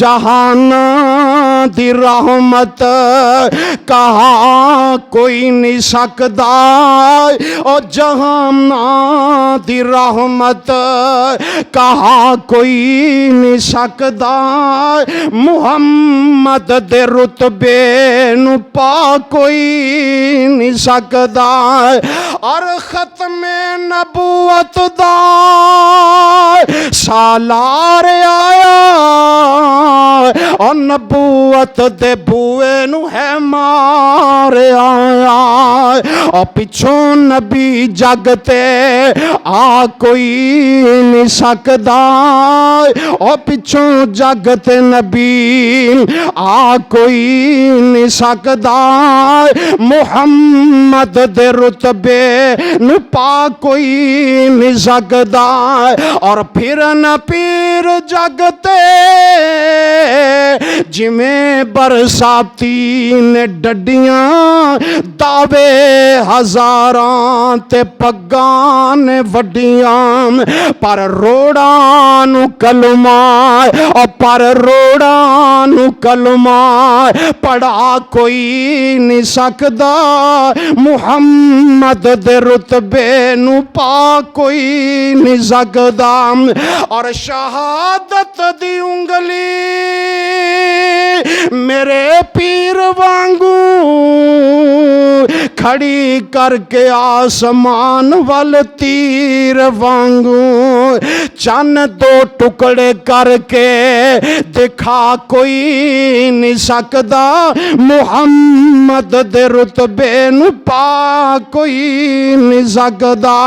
जहाना दी रहमत कहा कोई नहीं सकदा ओ जहाना दी रहमत कहा कोई नहीं सकदा मुहम्मद दे रुतबे नु पा कोई नहीं सकदा और खत्मे नबूवत दा सालार आया और नबूवत दे बुए नु है मार आया और पिछों नबी जगते आ कोई नहीं सकदा और पिछों जगते नबी आ कोई नहीं सकदा मुहम्मद दे रुतबे नु पा कोई नहीं सकदा और फिर न पीर जगते जिमें बरसाती ने डडियां दावे हजारां ते पग्गां ने वड्डियां पर रोड़ां नु कलमा और पर रोड़ां नु कलमा पढ़ा कोई नहीं सकदा मुहम्मद दे रुतबे नु पा कोई नहीं सकदा और शहादत दी उंगली मेरे पीर वांगू खड़ी करके आसमान वाल तीर वांगू चन दो टुकड़े करके दिखा कोई नहीं सकदा मुहम्मद दे रुतबे नु पा कोई नहीं सकदा।